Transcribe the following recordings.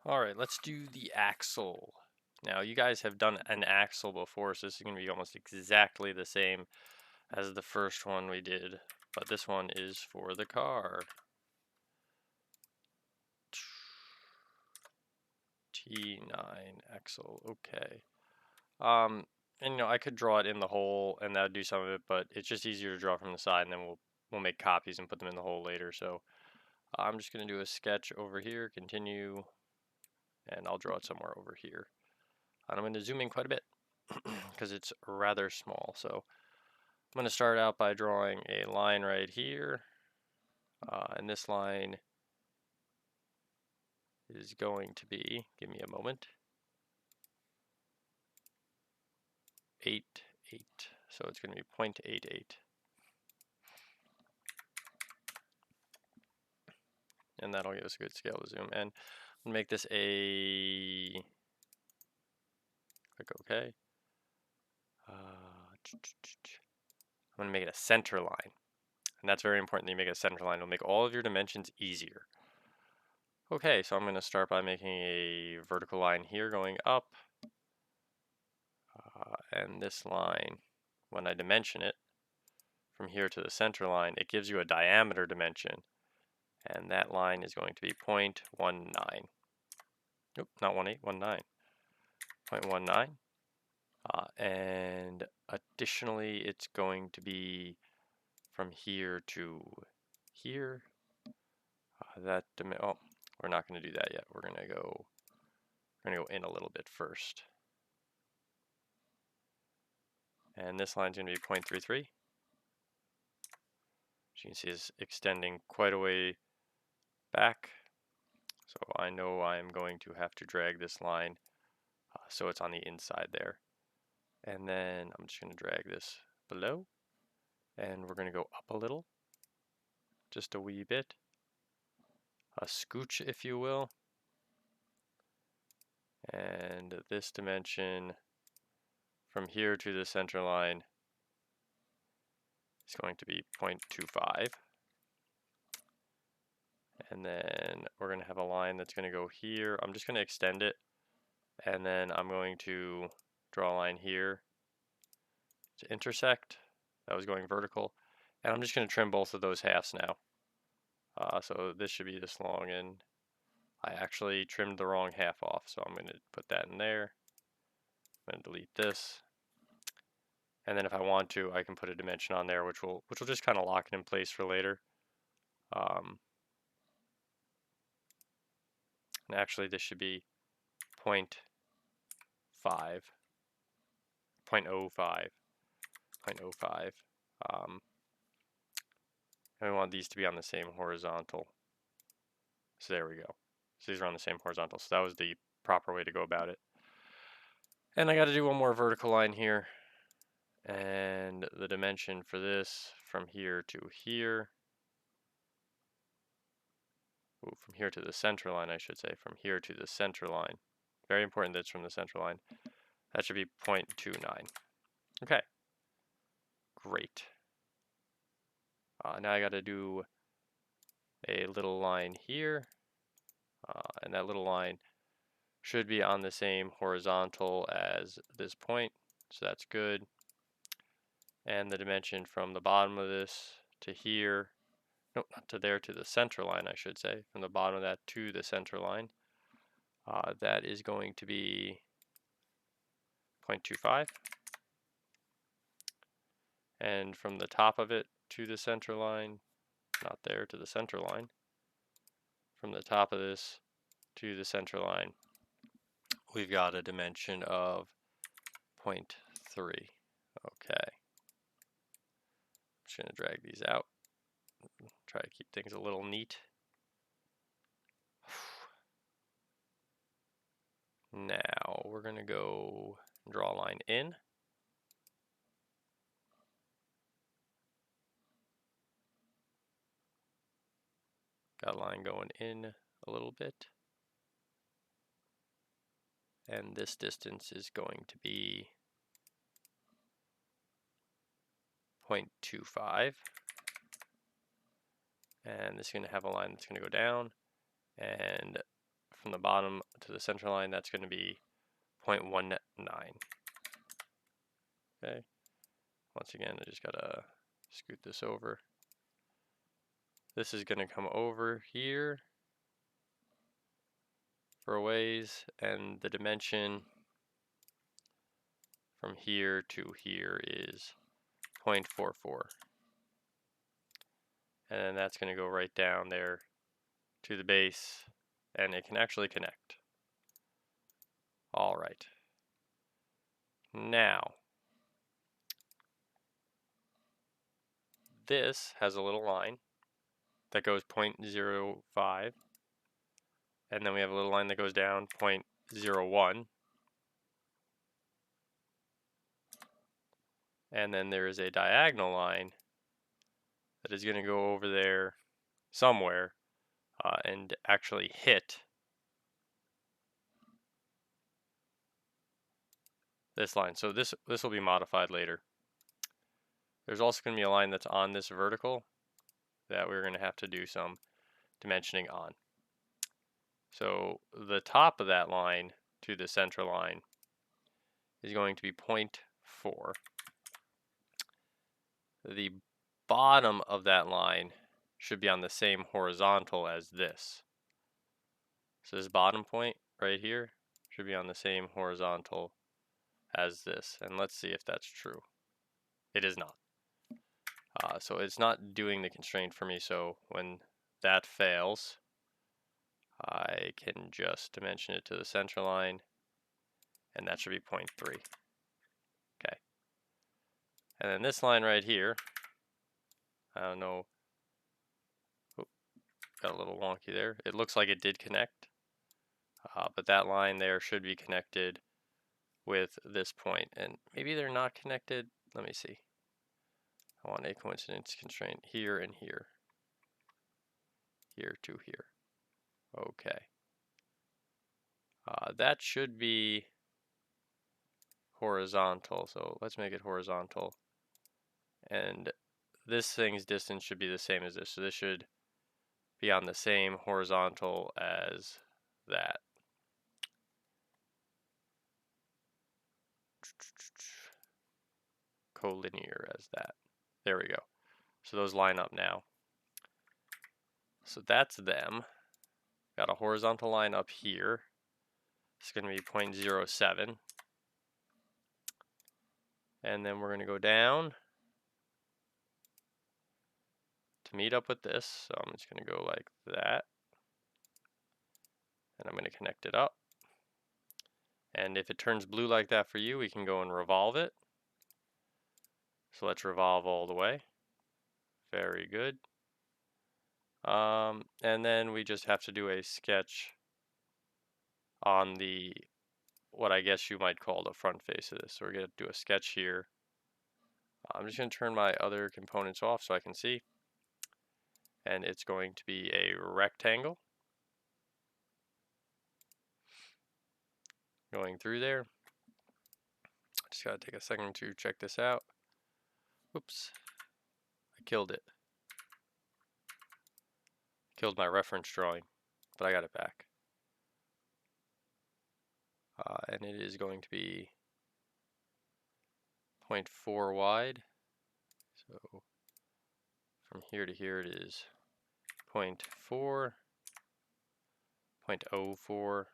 All right, let's do the axle. Now, you guys have done an axle before, so this is going to be almost exactly the same as the first one we did, but this one is for the car. T9 axle, okay. And I could draw it in the hole, and that would do some of it, but it's just easier to draw from the side, and then we'll make copies and put them in the hole later. So I'm just going to do a sketch over here, continue, and I'll draw it somewhere over here. And I'm going to zoom in quite a bit because it's rather small. So I'm going to start out by drawing a line right here, and this line is going to be, give me a moment, 8, 8. So it's going to be 0.88. And that'll give us a good scale to zoom. And I'll make this a, click OK. I'm going to make it a center line. And that's very important that you make it a center line. It'll make all of your dimensions easier. Okay, so I'm going to start by making a vertical line here going up. And this line, when I dimension it from here to the center line, it gives you a diameter dimension. And that line is going to be 0.19. Nope, not 18, 19. 0.19. And additionally, it's going to be from here to here. Oh, we're not going to do that yet. We're going to go in a little bit first. And this line's going to be 0.33. As you can see, is extending quite a way back. So I know I'm going to have to drag this line so it's on the inside there. And then I'm just going to drag this below. And we're going to go up a little, just a wee bit. A scooch, if you will. And this dimension from here to the center line is going to be 0.25. And then we're going to have a line that's going to go here. I'm just going to extend it. And then I'm going to draw a line here to intersect. That was going vertical. And I'm just going to trim both of those halves now. So this should be this long, and I actually trimmed the wrong half off. So I'm going to put that in there. I'm going to delete this. And then if I want to, I can put a dimension on there, which will just kind of lock it in place for later. And actually, this should be 0.5, 0.05, 0.05. And we want these to be on the same horizontal. So there we go. So these are on the same horizontal. So that was the proper way to go about it. And I got to do one more vertical line here. And the dimension for this from here to here. Ooh, from here to the center line, I should say. From here to the center line. Very important that it's from the center line. That should be 0.29. Okay. Great. Now I got to do a little line here. And that little line should be on the same horizontal as this point. So that's good. And the dimension from the bottom of this to here, no, not to there, to the center line, I should say, from the bottom of that to the center line, that is going to be 0.25. And from the top of it to the center line, not there, to the center line, from the top of this to the center line, we've got a dimension of 0.3. Okay. I'm just going to drag these out. Try to keep things a little neat. Now we're going to go draw a line in. Got a line going in a little bit. And this distance is going to be 0.25. And this is going to have a line that's going to go down. And from the bottom to the center line, that's going to be 0.19. Okay. Once again, I just gotta scoot this over. This is gonna come over here for a ways, and the dimension from here to here is 0.44. And then that's gonna go right down there to the base, and it can actually connect. All right. Now, this has a little line that goes 0.05, and then we have a little line that goes down 0.01, and then there is a diagonal line that is going to go over there somewhere and actually hit this line. So this will be modified later. There's also going to be a line that's on this vertical that we're going to have to do some dimensioning on. So the top of that line to the center line is going to be 0.4. The bottom of that line should be on the same horizontal as this. So this bottom point right here should be on the same horizontal as this. And let's see if that's true. It is not. So it's not doing the constraint for me. So when that fails, I can just dimension it to the center line, and that should be 0.3. Okay. And then this line right here, I don't know, got a little wonky there. It looks like it did connect, but that line there should be connected with this point, and maybe they're not connected. Let me see. I want a coincidence constraint here and here. Here to here. Okay. That should be horizontal, so let's make it horizontal. And this thing's distance should be the same as this, so this should be on the same horizontal as that. Collinear as that. There we go. So those line up now. So that's them. Got a horizontal line up here. It's going to be 0.07. And then we're going to go down to meet up with this. So I'm just going to go like that. And I'm going to connect it up. And if it turns blue like that for you, we can go and revolve it. So let's revolve all the way. Very good. And then we just have to do a sketch on the, what I guess you might call the front face of this. So we're going to do a sketch here. I'm just going to turn my other components off so I can see. And it's going to be a rectangle going through there. Just got to take a second to check this out. Oops, I killed it. Killed my reference drawing, but I got it back. And it is going to be 0.4 wide. So from here to here it is 0.4, 0.04,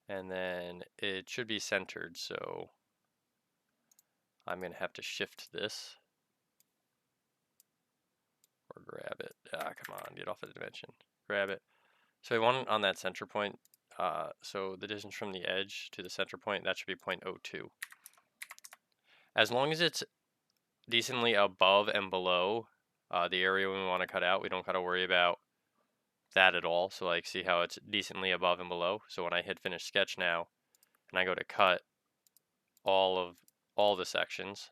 and then it should be centered, so I'm going to have to shift this or grab it. Come on, get off of the dimension. Grab it. So we want it on that center point. So the distance from the edge to the center point, that should be 0.02. As long as it's decently above and below the area we want to cut out, we don't got to worry about that at all. So like, see how it's decently above and below. So when I hit finish sketch now, and I go to cut all the sections,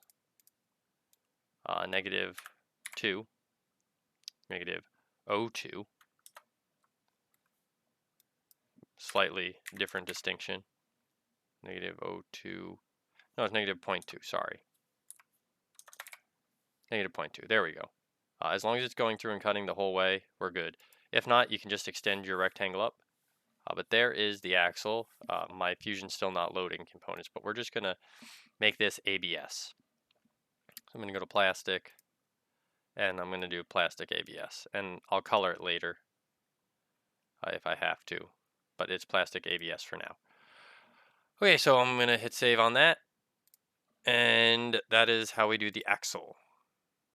-2, -0.02, slightly different distinction, -0.02, no, it's -0.2, sorry, -0.2, there we go. As long as it's going through and cutting the whole way, we're good. If not, you can just extend your rectangle up But there is the axle. My Fusion's still not loading components, but we're just gonna make this ABS. So I'm gonna go to plastic, and I'm gonna do plastic ABS, and I'll color it later if I have to, but it's plastic ABS for now. Okay, so I'm gonna hit save on that, and that is how we do the axle.